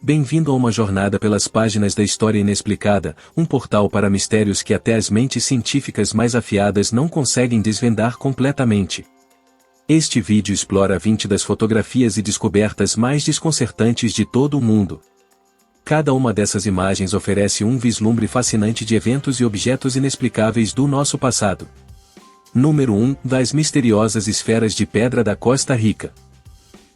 Bem-vindo a uma jornada pelas páginas da história inexplicada, um portal para mistérios que até as mentes científicas mais afiadas não conseguem desvendar completamente. Este vídeo explora 20 das fotografias e descobertas mais desconcertantes de todo o mundo. Cada uma dessas imagens oferece um vislumbre fascinante de eventos e objetos inexplicáveis do nosso passado. Número 1. Das misteriosas esferas de pedra da Costa Rica.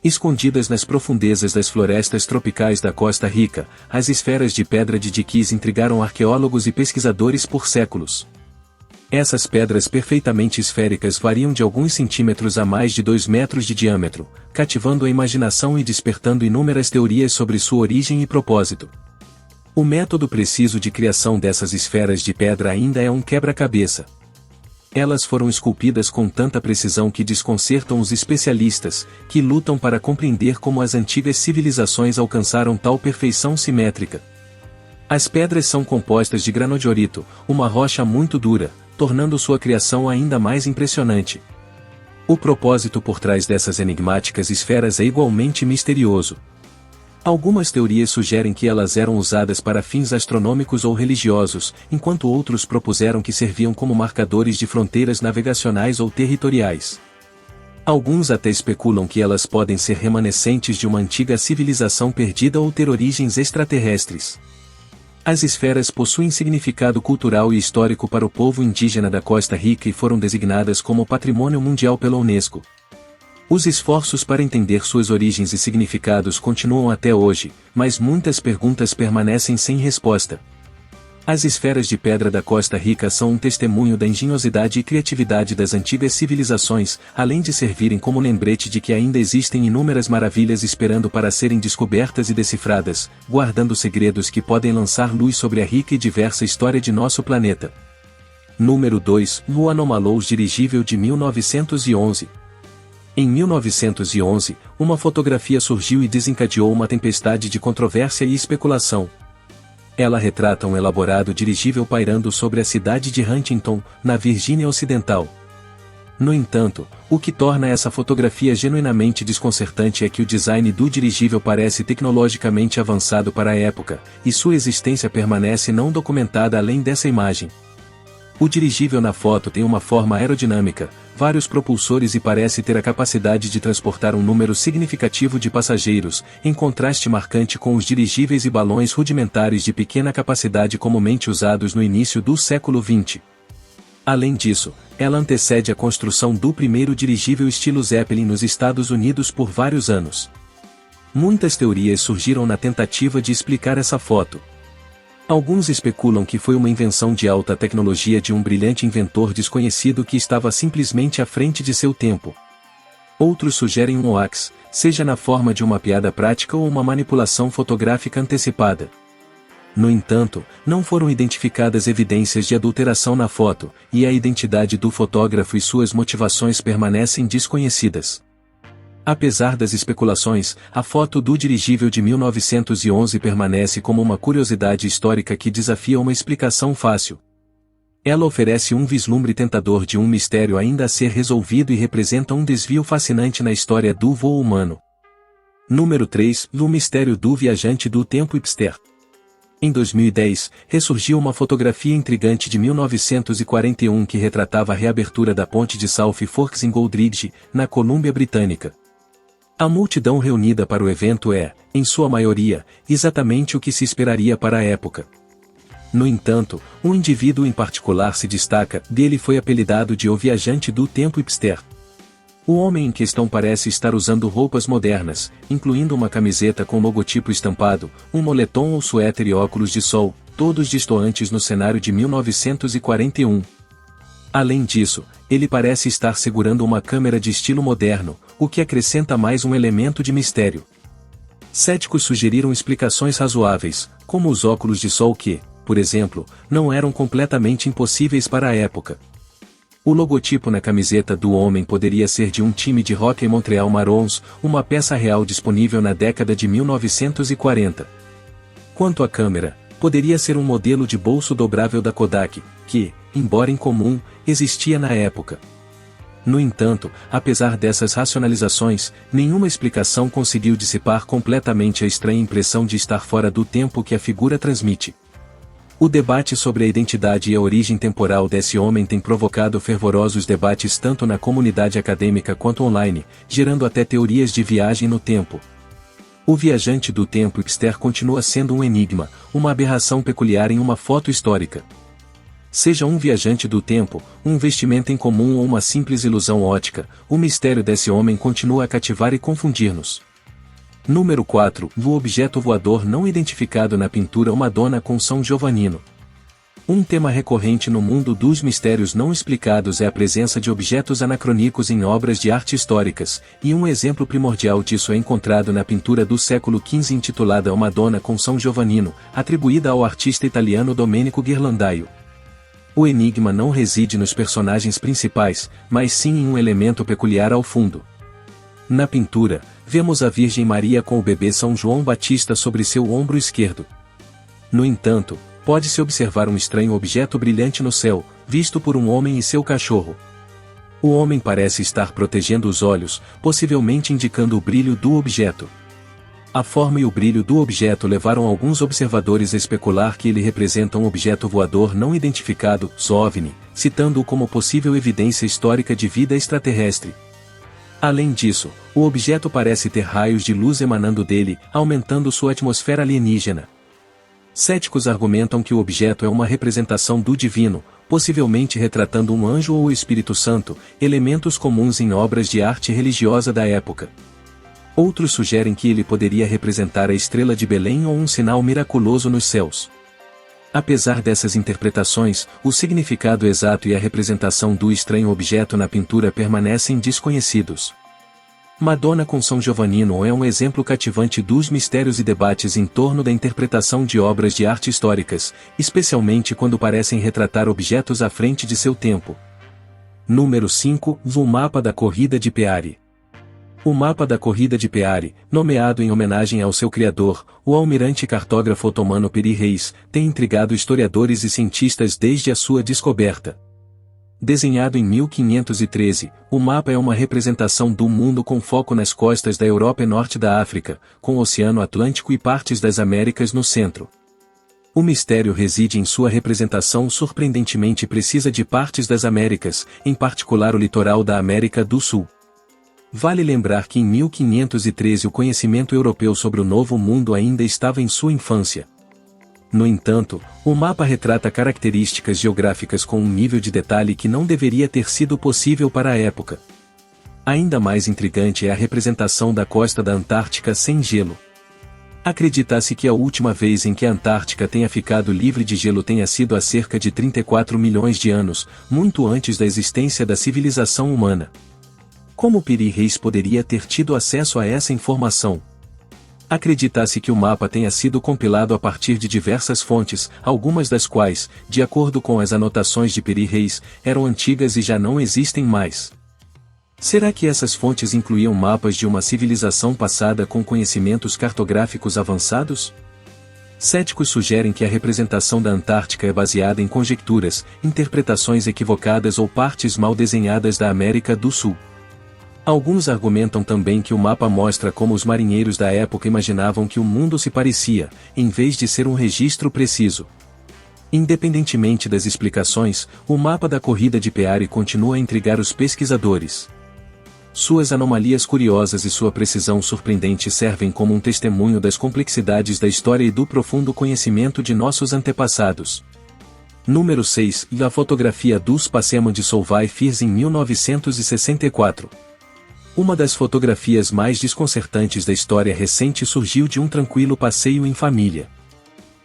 Escondidas nas profundezas das florestas tropicais da Costa Rica, as esferas de pedra de Dikis intrigaram arqueólogos e pesquisadores por séculos. Essas pedras perfeitamente esféricas variam de alguns centímetros a mais de 2 metros de diâmetro, cativando a imaginação e despertando inúmeras teorias sobre sua origem e propósito. O método preciso de criação dessas esferas de pedra ainda é um quebra-cabeça. Elas foram esculpidas com tanta precisão que desconcertam os especialistas, que lutam para compreender como as antigas civilizações alcançaram tal perfeição simétrica. As pedras são compostas de granodiorito, uma rocha muito dura, tornando sua criação ainda mais impressionante. O propósito por trás dessas enigmáticas esferas é igualmente misterioso. Algumas teorias sugerem que elas eram usadas para fins astronômicos ou religiosos, enquanto outros propuseram que serviam como marcadores de fronteiras navegacionais ou territoriais. Alguns até especulam que elas podem ser remanescentes de uma antiga civilização perdida ou ter origens extraterrestres. As esferas possuem significado cultural e histórico para o povo indígena da Costa Rica e foram designadas como Patrimônio Mundial pela Unesco. Os esforços para entender suas origens e significados continuam até hoje, mas muitas perguntas permanecem sem resposta. As esferas de pedra da Costa Rica são um testemunho da engenhosidade e criatividade das antigas civilizações, além de servirem como lembrete de que ainda existem inúmeras maravilhas esperando para serem descobertas e decifradas, guardando segredos que podem lançar luz sobre a rica e diversa história de nosso planeta. Número 2. O Anomalous dirigível de 1911. Em 1911, uma fotografia surgiu e desencadeou uma tempestade de controvérsia e especulação. Ela retrata um elaborado dirigível pairando sobre a cidade de Huntington, na Virgínia Ocidental. No entanto, o que torna essa fotografia genuinamente desconcertante é que o design do dirigível parece tecnologicamente avançado para a época, e sua existência permanece não documentada além dessa imagem. O dirigível na foto tem uma forma aerodinâmica, vários propulsores e parece ter a capacidade de transportar um número significativo de passageiros, em contraste marcante com os dirigíveis e balões rudimentares de pequena capacidade comumente usados no início do século XX. Além disso, ela antecede a construção do primeiro dirigível estilo Zeppelin nos Estados Unidos por vários anos. Muitas teorias surgiram na tentativa de explicar essa foto. Alguns especulam que foi uma invenção de alta tecnologia de um brilhante inventor desconhecido que estava simplesmente à frente de seu tempo. Outros sugerem um hoax, seja na forma de uma piada prática ou uma manipulação fotográfica antecipada. No entanto, não foram identificadas evidências de adulteração na foto, e a identidade do fotógrafo e suas motivações permanecem desconhecidas. Apesar das especulações, a foto do dirigível de 1911 permanece como uma curiosidade histórica que desafia uma explicação fácil. Ela oferece um vislumbre tentador de um mistério ainda a ser resolvido e representa um desvio fascinante na história do voo humano. Número 3. O mistério do viajante do tempo hipster. Em 2010, ressurgiu uma fotografia intrigante de 1941 que retratava a reabertura da ponte de South Forks em Goldridge, na Colômbia Britânica. A multidão reunida para o evento é, em sua maioria, exatamente o que se esperaria para a época. No entanto, um indivíduo em particular se destaca, dele foi apelidado de o viajante do tempo hipster. O homem em questão parece estar usando roupas modernas, incluindo uma camiseta com logotipo estampado, um moletom ou suéter e óculos de sol, todos destoantes no cenário de 1941. Além disso, ele parece estar segurando uma câmera de estilo moderno, o que acrescenta mais um elemento de mistério. Céticos sugeriram explicações razoáveis, como os óculos de sol que, por exemplo, não eram completamente impossíveis para a época. O logotipo na camiseta do homem poderia ser de um time de hóquei Montreal Maroons, uma peça real disponível na década de 1940. Quanto à câmera, poderia ser um modelo de bolso dobrável da Kodak, que, embora incomum, existia na época. No entanto, apesar dessas racionalizações, nenhuma explicação conseguiu dissipar completamente a estranha impressão de estar fora do tempo que a figura transmite. O debate sobre a identidade e a origem temporal desse homem tem provocado fervorosos debates tanto na comunidade acadêmica quanto online, gerando até teorias de viagem no tempo. O viajante do tempo hipster continua sendo um enigma, uma aberração peculiar em uma foto histórica. Seja um viajante do tempo, um vestimento incomum ou uma simples ilusão ótica, o mistério desse homem continua a cativar e confundir-nos. Número 4. O objeto voador não identificado na pintura Madonna com São Giovannino. Um tema recorrente no mundo dos mistérios não explicados é a presença de objetos anacrônicos em obras de arte históricas, e um exemplo primordial disso é encontrado na pintura do século XV intitulada Madonna com São Giovannino, atribuída ao artista italiano Domenico Ghirlandaio. O enigma não reside nos personagens principais, mas sim em um elemento peculiar ao fundo. Na pintura, vemos a Virgem Maria com o bebê São João Batista sobre seu ombro esquerdo. No entanto, pode-se observar um estranho objeto brilhante no céu, visto por um homem e seu cachorro. O homem parece estar protegendo os olhos, possivelmente indicando o brilho do objeto. A forma e o brilho do objeto levaram alguns observadores a especular que ele representa um objeto voador não identificado, OVNI, citando-o como possível evidência histórica de vida extraterrestre. Além disso, o objeto parece ter raios de luz emanando dele, aumentando sua atmosfera alienígena. Céticos argumentam que o objeto é uma representação do divino, possivelmente retratando um anjo ou o Espírito Santo, elementos comuns em obras de arte religiosa da época. Outros sugerem que ele poderia representar a estrela de Belém ou um sinal miraculoso nos céus. Apesar dessas interpretações, o significado exato e a representação do estranho objeto na pintura permanecem desconhecidos. Madonna com São Giovannino é um exemplo cativante dos mistérios e debates em torno da interpretação de obras de arte históricas, especialmente quando parecem retratar objetos à frente de seu tempo. Número 5. O mapa da corrida de Peary. O mapa da corrida de Peary, nomeado em homenagem ao seu criador, o almirante cartógrafo otomano Piri Reis, tem intrigado historiadores e cientistas desde a sua descoberta. Desenhado em 1513, o mapa é uma representação do mundo com foco nas costas da Europa e norte da África, com o Oceano Atlântico e partes das Américas no centro. O mistério reside em sua representação surpreendentemente precisa de partes das Américas, em particular o litoral da América do Sul. Vale lembrar que em 1513 o conhecimento europeu sobre o Novo Mundo ainda estava em sua infância. No entanto, o mapa retrata características geográficas com um nível de detalhe que não deveria ter sido possível para a época. Ainda mais intrigante é a representação da costa da Antártica sem gelo. Acredita-se que a última vez em que a Antártica tenha ficado livre de gelo tenha sido há cerca de 34 milhões de anos, muito antes da existência da civilização humana. Como Piri Reis poderia ter tido acesso a essa informação? Acredita-se que o mapa tenha sido compilado a partir de diversas fontes, algumas das quais, de acordo com as anotações de Piri Reis, eram antigas e já não existem mais. Será que essas fontes incluíam mapas de uma civilização passada com conhecimentos cartográficos avançados? Céticos sugerem que a representação da Antártica é baseada em conjecturas, interpretações equivocadas ou partes mal desenhadas da América do Sul. Alguns argumentam também que o mapa mostra como os marinheiros da época imaginavam que o mundo se parecia, em vez de ser um registro preciso. Independentemente das explicações, o mapa da corrida de Peary continua a intrigar os pesquisadores. Suas anomalias curiosas e sua precisão surpreendente servem como um testemunho das complexidades da história e do profundo conhecimento de nossos antepassados. Número 6. A fotografia dos Passeman de Solvay Firs em 1964. Uma das fotografias mais desconcertantes da história recente surgiu de um tranquilo passeio em família.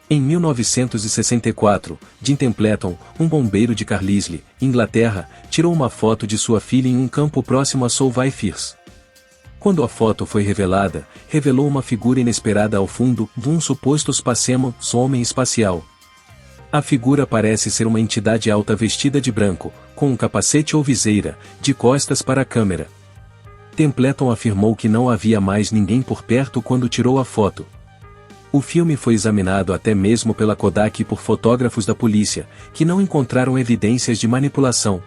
Em 1964, Jim Templeton, um bombeiro de Carlisle, Inglaterra, tirou uma foto de sua filha em um campo próximo a Solvay Firs. Quando a foto foi revelada, revelou uma figura inesperada ao fundo de um suposto Passeman, homem espacial. A figura parece ser uma entidade alta vestida de branco, com um capacete ou viseira, de costas para a câmera. Templeton afirmou que não havia mais ninguém por perto quando tirou a foto. O filme foi examinado até mesmo pela Kodak e por fotógrafos da polícia, que não encontraram evidências de manipulação.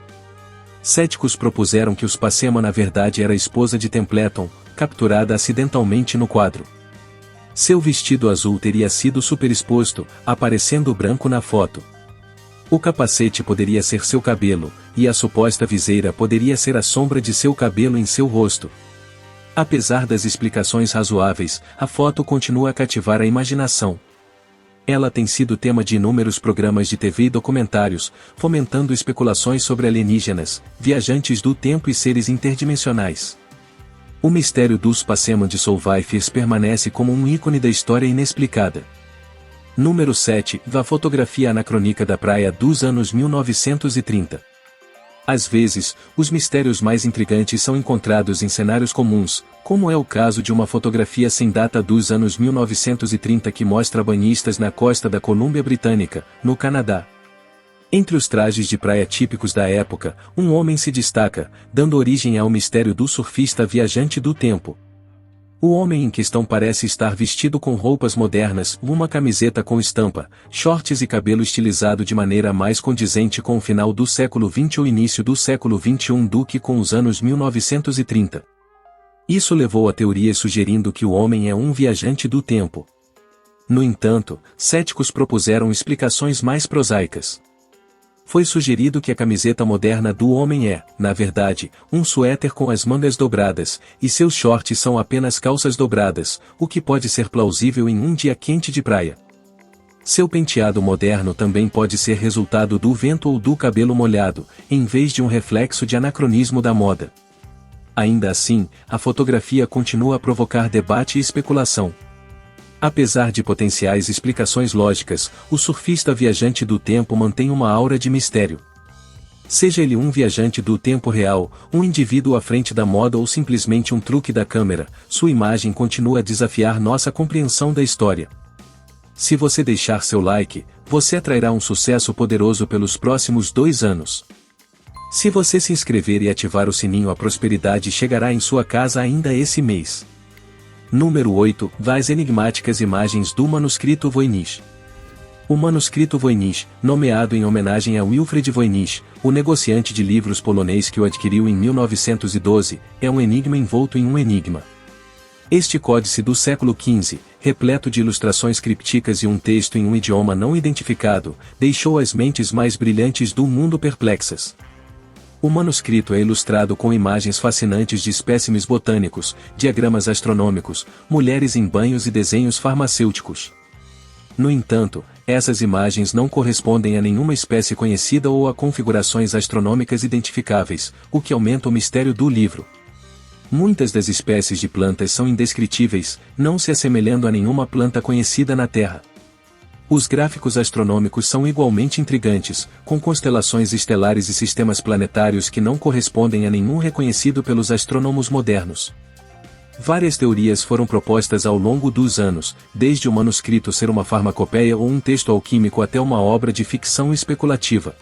Céticos propuseram que Uspacema na verdade era a esposa de Templeton, capturada acidentalmente no quadro. Seu vestido azul teria sido superexposto, aparecendo branco na foto. O capacete poderia ser seu cabelo, e a suposta viseira poderia ser a sombra de seu cabelo em seu rosto. Apesar das explicações razoáveis, a foto continua a cativar a imaginação. Ela tem sido tema de inúmeros programas de TV e documentários, fomentando especulações sobre alienígenas, viajantes do tempo e seres interdimensionais. O mistério do Uspacema de Solvayfiers permanece como um ícone da história inexplicada. Número 7. A fotografia anacrônica da praia dos anos 1930. Às vezes, os mistérios mais intrigantes são encontrados em cenários comuns, como é o caso de uma fotografia sem data dos anos 1930 que mostra banhistas na costa da Colômbia Britânica, no Canadá. Entre os trajes de praia típicos da época, um homem se destaca, dando origem ao mistério do surfista viajante do tempo. O homem em questão parece estar vestido com roupas modernas, uma camiseta com estampa, shorts e cabelo estilizado de maneira mais condizente com o final do século XX ou início do século XXI do que com os anos 1930. Isso levou a teorias sugerindo que o homem é um viajante do tempo. No entanto, céticos propuseram explicações mais prosaicas. Foi sugerido que a camiseta moderna do homem é, na verdade, um suéter com as mangas dobradas, e seus shorts são apenas calças dobradas, o que pode ser plausível em um dia quente de praia. Seu penteado moderno também pode ser resultado do vento ou do cabelo molhado, em vez de um reflexo de anacronismo da moda. Ainda assim, a fotografia continua a provocar debate e especulação. Apesar de potenciais explicações lógicas, o surfista viajante do tempo mantém uma aura de mistério. Seja ele um viajante do tempo real, um indivíduo à frente da moda ou simplesmente um truque da câmera, sua imagem continua a desafiar nossa compreensão da história. Se você deixar seu like, você atrairá um sucesso poderoso pelos próximos 2 anos. Se você se inscrever e ativar o sininho, a prosperidade chegará em sua casa ainda esse mês. Número 8. As enigmáticas imagens do manuscrito Voynich. O manuscrito Voynich, nomeado em homenagem a Wilfred Voynich, o negociante de livros polonês que o adquiriu em 1912, é um enigma envolto em um enigma. Este códice do século XV, repleto de ilustrações crípticas e um texto em um idioma não identificado, deixou as mentes mais brilhantes do mundo perplexas. O manuscrito é ilustrado com imagens fascinantes de espécimes botânicos, diagramas astronômicos, mulheres em banhos e desenhos farmacêuticos. No entanto, essas imagens não correspondem a nenhuma espécie conhecida ou a configurações astronômicas identificáveis, o que aumenta o mistério do livro. Muitas das espécies de plantas são indescritíveis, não se assemelhando a nenhuma planta conhecida na Terra. Os gráficos astronômicos são igualmente intrigantes, com constelações estelares e sistemas planetários que não correspondem a nenhum reconhecido pelos astrônomos modernos. Várias teorias foram propostas ao longo dos anos, desde o manuscrito ser uma farmacopeia ou um texto alquímico até uma obra de ficção especulativa.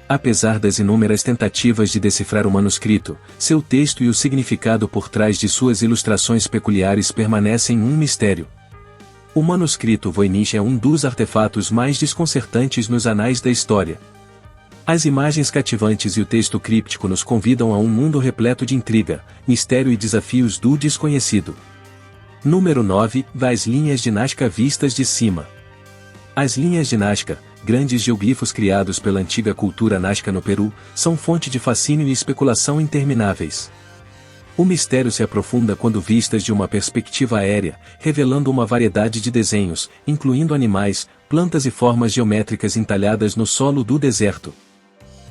Apesar das inúmeras tentativas de decifrar o manuscrito, seu texto e o significado por trás de suas ilustrações peculiares permanecem um mistério. O manuscrito Voynich é um dos artefatos mais desconcertantes nos anais da história. As imagens cativantes e o texto críptico nos convidam a um mundo repleto de intriga, mistério e desafios do desconhecido. Número 9. As linhas de Nazca vistas de cima. As linhas de Nazca, grandes geoglifos criados pela antiga cultura Nazca no Peru, são fonte de fascínio e especulação intermináveis. O mistério se aprofunda quando vistas de uma perspectiva aérea, revelando uma variedade de desenhos, incluindo animais, plantas e formas geométricas entalhadas no solo do deserto.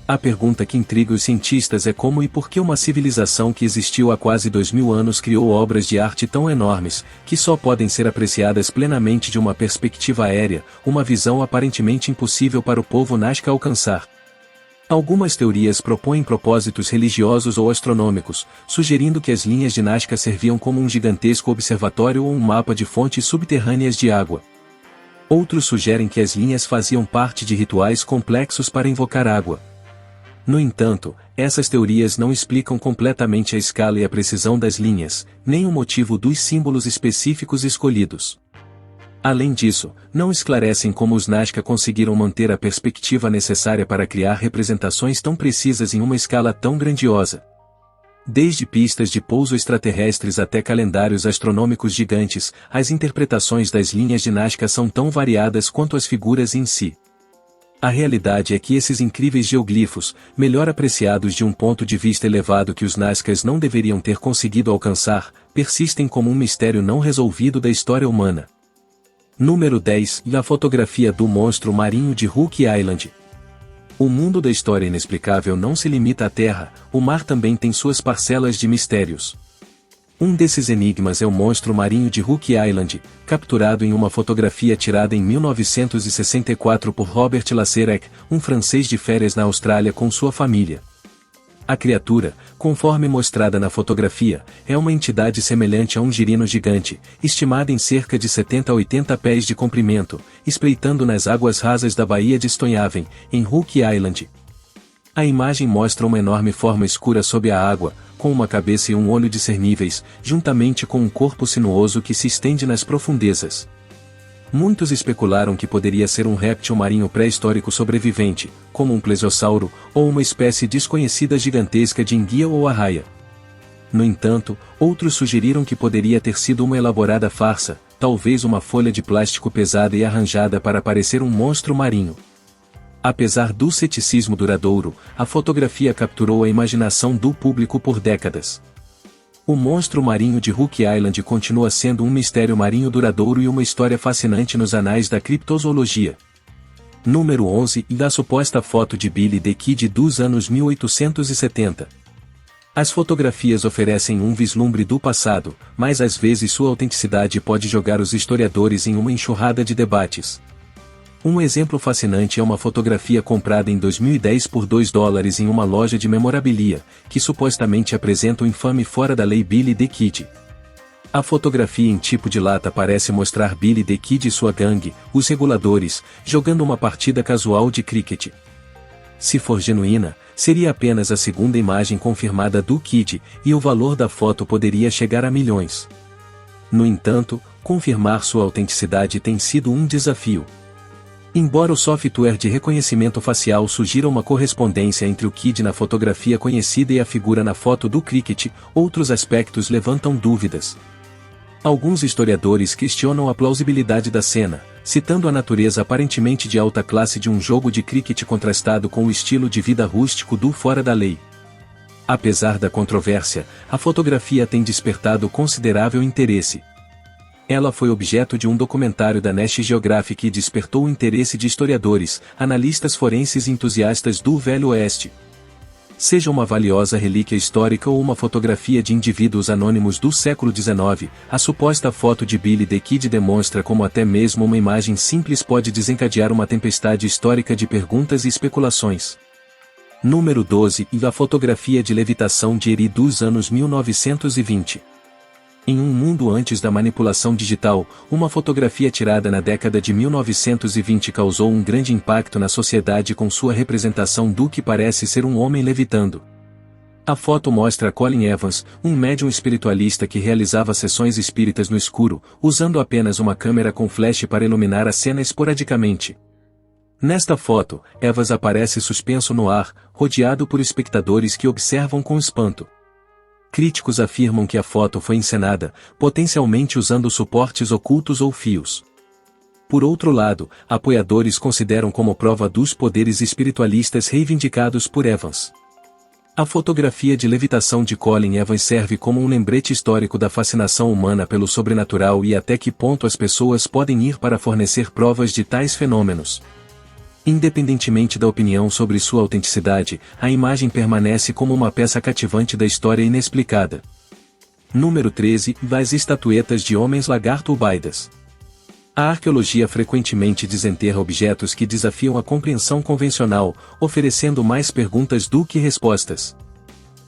A pergunta que intriga os cientistas é como e por que uma civilização que existiu há quase 2000 anos criou obras de arte tão enormes, que só podem ser apreciadas plenamente de uma perspectiva aérea, uma visão aparentemente impossível para o povo Nazca alcançar. Algumas teorias propõem propósitos religiosos ou astronômicos, sugerindo que as linhas de Nazca serviam como um gigantesco observatório ou um mapa de fontes subterrâneas de água. Outros sugerem que as linhas faziam parte de rituais complexos para invocar água. No entanto, essas teorias não explicam completamente a escala e a precisão das linhas, nem o motivo dos símbolos específicos escolhidos. Além disso, não esclarecem como os Nazca conseguiram manter a perspectiva necessária para criar representações tão precisas em uma escala tão grandiosa. Desde pistas de pouso extraterrestres até calendários astronômicos gigantes, as interpretações das linhas de Nazca são tão variadas quanto as figuras em si. A realidade é que esses incríveis geoglifos, melhor apreciados de um ponto de vista elevado que os Nazcas não deveriam ter conseguido alcançar, persistem como um mistério não resolvido da história humana. Número 10. A fotografia do monstro marinho de Hook Island. O mundo da história inexplicável não se limita à Terra, o mar também tem suas parcelas de mistérios. Um desses enigmas é o monstro marinho de Hook Island, capturado em uma fotografia tirada em 1964 por Robert Lacerec, um francês de férias na Austrália com sua família. A criatura, conforme mostrada na fotografia, é uma entidade semelhante a um girino gigante, estimada em cerca de 70 a 80 pés de comprimento, espreitando nas águas rasas da Baía de Stonyhaven, em Hook Island. A imagem mostra uma enorme forma escura sob a água, com uma cabeça e um olho discerníveis, juntamente com um corpo sinuoso que se estende nas profundezas. Muitos especularam que poderia ser um réptil marinho pré-histórico sobrevivente, como um plesiosauro, ou uma espécie desconhecida gigantesca de enguia ou arraia. No entanto, outros sugeriram que poderia ter sido uma elaborada farsa, talvez uma folha de plástico pesada e arranjada para parecer um monstro marinho. Apesar do ceticismo duradouro, a fotografia capturou a imaginação do público por décadas. O monstro marinho de Hook Island continua sendo um mistério marinho duradouro e uma história fascinante nos anais da criptozoologia. Número 11. Da suposta foto de Billy the Kid dos anos 1870. As fotografias oferecem um vislumbre do passado, mas às vezes sua autenticidade pode jogar os historiadores em uma enxurrada de debates. Um exemplo fascinante é uma fotografia comprada em 2010 por $2 em uma loja de memorabilia, que supostamente apresenta o infame fora da lei Billy the Kid. A fotografia em tipo de lata parece mostrar Billy the Kid e sua gangue, os reguladores, jogando uma partida casual de cricket. Se for genuína, seria apenas a segunda imagem confirmada do Kid, e o valor da foto poderia chegar a milhões. No entanto, confirmar sua autenticidade tem sido um desafio. Embora o software de reconhecimento facial sugira uma correspondência entre o Kid na fotografia conhecida e a figura na foto do cricket, outros aspectos levantam dúvidas. Alguns historiadores questionam a plausibilidade da cena, citando a natureza aparentemente de alta classe de um jogo de cricket contrastado com o estilo de vida rústico do fora da lei. Apesar da controvérsia, a fotografia tem despertado considerável interesse. Ela foi objeto de um documentário da National Geographic e despertou o interesse de historiadores, analistas forenses e entusiastas do Velho Oeste. Seja uma valiosa relíquia histórica ou uma fotografia de indivíduos anônimos do século XIX, a suposta foto de Billy the Kid demonstra como até mesmo uma imagem simples pode desencadear uma tempestade histórica de perguntas e especulações. Número 12. A fotografia de levitação de Eri dos anos 1920. Em um mundo antes da manipulação digital, uma fotografia tirada na década de 1920 causou um grande impacto na sociedade com sua representação do que parece ser um homem levitando. A foto mostra Colin Evans, um médium espiritualista que realizava sessões espíritas no escuro, usando apenas uma câmera com flash para iluminar a cena esporadicamente. Nesta foto, Evans aparece suspenso no ar, rodeado por espectadores que observam com espanto. Críticos afirmam que a foto foi encenada, potencialmente usando suportes ocultos ou fios. Por outro lado, apoiadores consideram como prova dos poderes espiritualistas reivindicados por Evans. A fotografia de levitação de Colin Evans serve como um lembrete histórico da fascinação humana pelo sobrenatural e até que ponto as pessoas podem ir para fornecer provas de tais fenômenos. Independentemente da opinião sobre sua autenticidade, a imagem permanece como uma peça cativante da história inexplicada. Número 13. Das estatuetas de homens lagarto ubaidas. A arqueologia frequentemente desenterra objetos que desafiam a compreensão convencional, oferecendo mais perguntas do que respostas.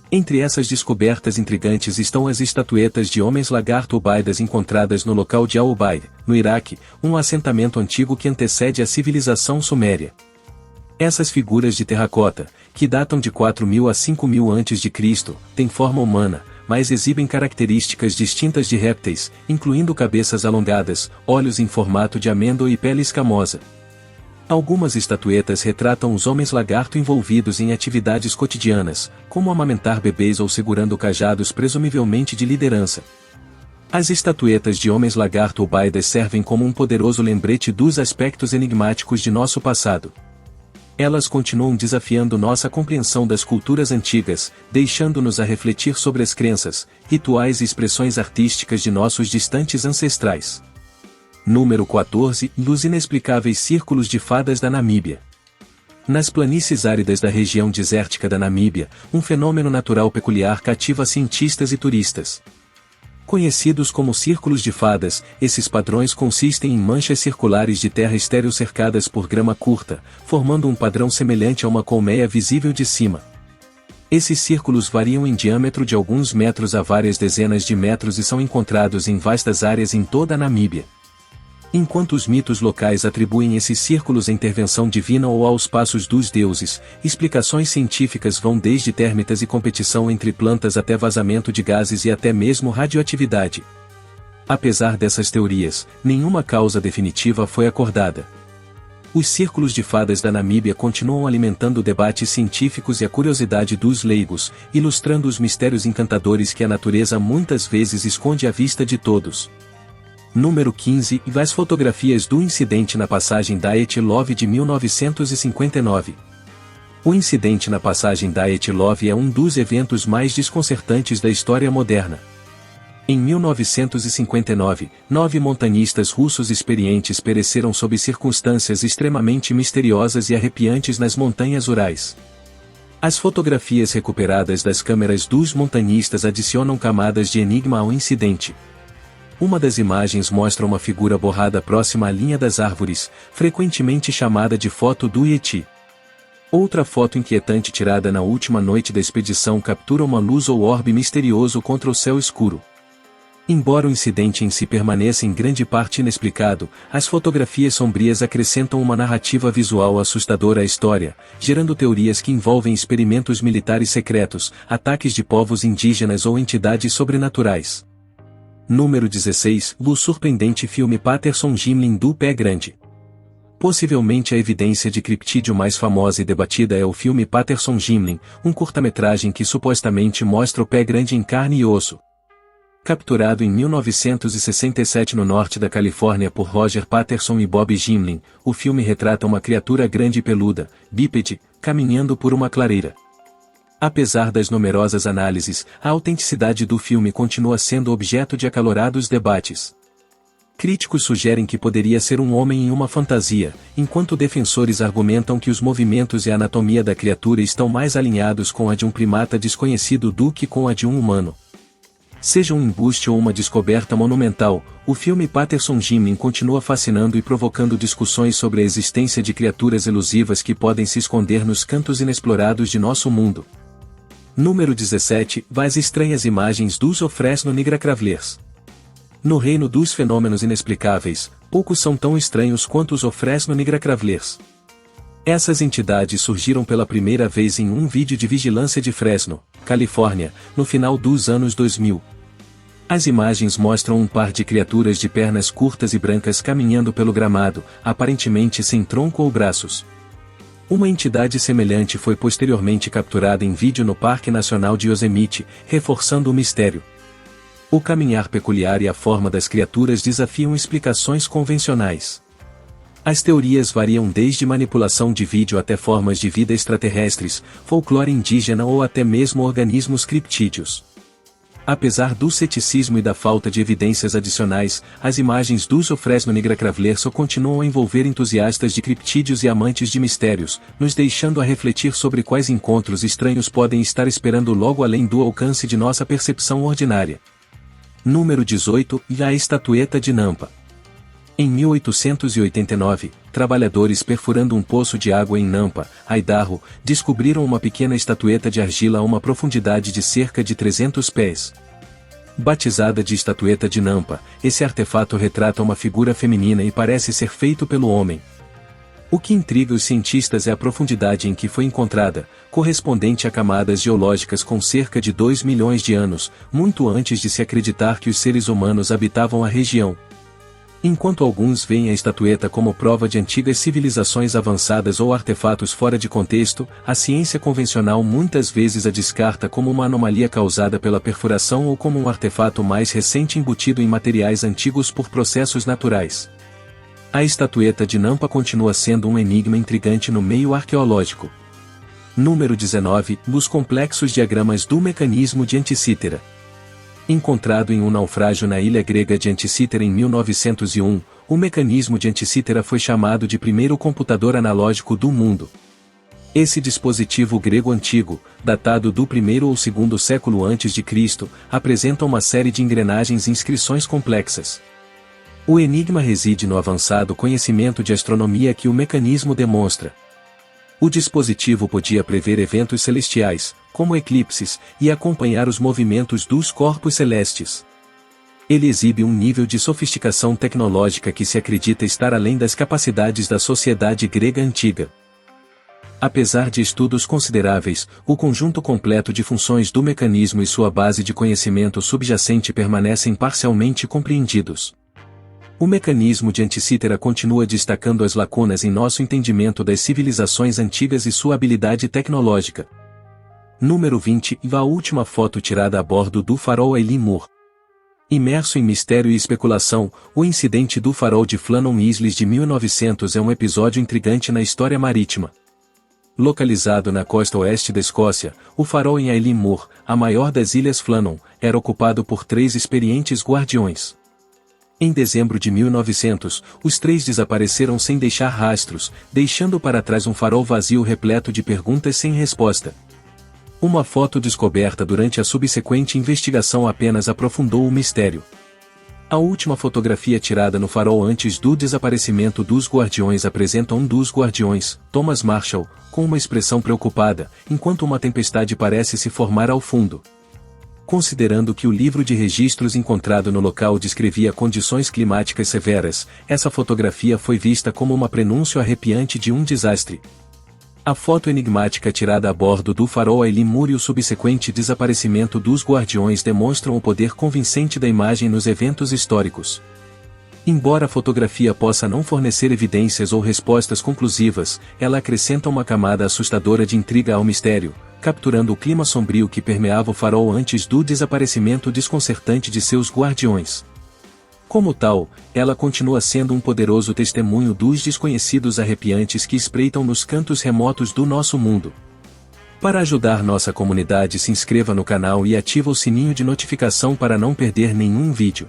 Entre essas descobertas intrigantes estão as estatuetas de homens lagarto ubaidas encontradas no local de Al-Ubaid, no Iraque, um assentamento antigo que antecede a civilização suméria. Essas figuras de terracota, que datam de 4.000 a 5.000 a.C., têm forma humana, mas exibem características distintas de répteis, incluindo cabeças alongadas, olhos em formato de amêndoa e pele escamosa. Algumas estatuetas retratam os homens lagarto envolvidos em atividades cotidianas, como amamentar bebês ou segurando cajados presumivelmente de liderança. As estatuetas de homens lagarto ou baidas servem como um poderoso lembrete dos aspectos enigmáticos de nosso passado. Elas continuam desafiando nossa compreensão das culturas antigas, deixando-nos a refletir sobre as crenças, rituais e expressões artísticas de nossos distantes ancestrais. Número 14. Os inexplicáveis círculos de fadas da Namíbia. Nas planícies áridas da região desértica da Namíbia, um fenômeno natural peculiar cativa cientistas e turistas. Conhecidos como círculos de fadas, esses padrões consistem em manchas circulares de terra estéril cercadas por grama curta, formando um padrão semelhante a uma colmeia visível de cima. Esses círculos variam em diâmetro de alguns metros a várias dezenas de metros e são encontrados em vastas áreas em toda a Namíbia. Enquanto os mitos locais atribuem esses círculos à intervenção divina ou aos passos dos deuses, explicações científicas vão desde térmitas e competição entre plantas até vazamento de gases e até mesmo radioatividade. Apesar dessas teorias, nenhuma causa definitiva foi acordada. Os círculos de fadas da Namíbia continuam alimentando debates científicos e a curiosidade dos leigos, ilustrando os mistérios encantadores que a natureza muitas vezes esconde à vista de todos. Número 15. As fotografias do incidente na passagem da Etilove de 1959. O incidente na passagem da Etilove é um dos eventos mais desconcertantes da história moderna. Em 1959, 9 montanhistas russos experientes pereceram sob circunstâncias extremamente misteriosas e arrepiantes nas montanhas Urais. As fotografias recuperadas das câmeras dos montanhistas adicionam camadas de enigma ao incidente. Uma das imagens mostra uma figura borrada próxima à linha das árvores, frequentemente chamada de foto do Yeti. Outra foto inquietante tirada na última noite da expedição captura uma luz ou orbe misterioso contra o céu escuro. Embora o incidente em si permaneça em grande parte inexplicado, as fotografias sombrias acrescentam uma narrativa visual assustadora à história, gerando teorias que envolvem experimentos militares secretos, ataques de povos indígenas ou entidades sobrenaturais. Número 16. O surpreendente filme Patterson-Gimlin do Pé Grande. Possivelmente a evidência de criptídeo mais famosa e debatida é o filme Patterson-Gimlin, um curta-metragem que supostamente mostra o pé grande em carne e osso. Capturado em 1967 no norte da Califórnia por Roger Patterson e Bob Gimlin, o filme retrata uma criatura grande e peluda, bípede, caminhando por uma clareira. Apesar das numerosas análises, a autenticidade do filme continua sendo objeto de acalorados debates. Críticos sugerem que poderia ser um homem em uma fantasia, enquanto defensores argumentam que os movimentos e a anatomia da criatura estão mais alinhados com a de um primata desconhecido do que com a de um humano. Seja um embuste ou uma descoberta monumental, o filme Patterson-Gimlin continua fascinando e provocando discussões sobre a existência de criaturas elusivas que podem se esconder nos cantos inexplorados de nosso mundo. Número 17. As estranhas imagens dos Ofresno Nigracravlers. No reino dos fenômenos inexplicáveis, poucos são tão estranhos quanto os Ofresno Nigracravlers. Essas entidades surgiram pela primeira vez em um vídeo de vigilância de Fresno, Califórnia, no final dos anos 2000. As imagens mostram um par de criaturas de pernas curtas e brancas caminhando pelo gramado, aparentemente sem tronco ou braços. Uma entidade semelhante foi posteriormente capturada em vídeo no Parque Nacional de Yosemite, reforçando o mistério. O caminhar peculiar e a forma das criaturas desafiam explicações convencionais. As teorias variam desde manipulação de vídeo até formas de vida extraterrestres, folclore indígena ou até mesmo organismos criptídeos. Apesar do ceticismo e da falta de evidências adicionais, as imagens dos Ofresno Nigracravlers continuam a envolver entusiastas de criptídeos e amantes de mistérios, nos deixando a refletir sobre quais encontros estranhos podem estar esperando logo além do alcance de nossa percepção ordinária. Número 18. A estatueta de Nampa. Em 1889, trabalhadores perfurando um poço de água em Nampa, Idaho, descobriram uma pequena estatueta de argila a uma profundidade de cerca de 300 pés. Batizada de estatueta de Nampa, esse artefato retrata uma figura feminina e parece ser feito pelo homem. O que intriga os cientistas é a profundidade em que foi encontrada, correspondente a camadas geológicas com cerca de 2 milhões de anos, muito antes de se acreditar que os seres humanos habitavam a região. Enquanto alguns veem a estatueta como prova de antigas civilizações avançadas ou artefatos fora de contexto, a ciência convencional muitas vezes a descarta como uma anomalia causada pela perfuração ou como um artefato mais recente embutido em materiais antigos por processos naturais. A estatueta de Nampa continua sendo um enigma intrigante no meio arqueológico. Número 19. Os complexos diagramas do mecanismo de Anticítera. Encontrado em um naufrágio na ilha grega de Anticítera em 1901, o mecanismo de Anticítera foi chamado de primeiro computador analógico do mundo. Esse dispositivo grego antigo, datado do 1º ou 2º século a.C., apresenta uma série de engrenagens e inscrições complexas. O enigma reside no avançado conhecimento de astronomia que o mecanismo demonstra. O dispositivo podia prever eventos celestiais, como eclipses, e acompanhar os movimentos dos corpos celestes. Ele exibe um nível de sofisticação tecnológica que se acredita estar além das capacidades da sociedade grega antiga. Apesar de estudos consideráveis, o conjunto completo de funções do mecanismo e sua base de conhecimento subjacente permanecem parcialmente compreendidos. O mecanismo de Anticítera continua destacando as lacunas em nosso entendimento das civilizações antigas e sua habilidade tecnológica. Número 20. A última foto tirada a bordo do farol Eilean Mor. Imerso em mistério e especulação, o incidente do farol de Flannan Isles de 1900 é um episódio intrigante na história marítima. Localizado na costa oeste da Escócia, o farol em Eilean Mor, a maior das ilhas Flannan, era ocupado por 3 experientes guardiões. Em dezembro de 1900, os 3 desapareceram sem deixar rastros, deixando para trás um farol vazio repleto de perguntas sem resposta. Uma foto descoberta durante a subsequente investigação apenas aprofundou o mistério. A última fotografia tirada no farol antes do desaparecimento dos guardiões apresenta um dos guardiões, Thomas Marshall, com uma expressão preocupada, enquanto uma tempestade parece se formar ao fundo. Considerando que o livro de registros encontrado no local descrevia condições climáticas severas, essa fotografia foi vista como uma prenúncio arrepiante de um desastre. A foto enigmática tirada a bordo do farol Eilean Mor e o subsequente desaparecimento dos guardiões demonstram o poder convincente da imagem nos eventos históricos. Embora a fotografia possa não fornecer evidências ou respostas conclusivas, ela acrescenta uma camada assustadora de intriga ao mistério, capturando o clima sombrio que permeava o farol antes do desaparecimento desconcertante de seus guardiões. Como tal, ela continua sendo um poderoso testemunho dos desconhecidos arrepiantes que espreitam nos cantos remotos do nosso mundo. Para ajudar nossa comunidade, se inscreva no canal e ativa o sininho de notificação para não perder nenhum vídeo.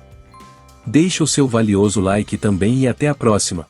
Deixe o seu valioso like também e até a próxima.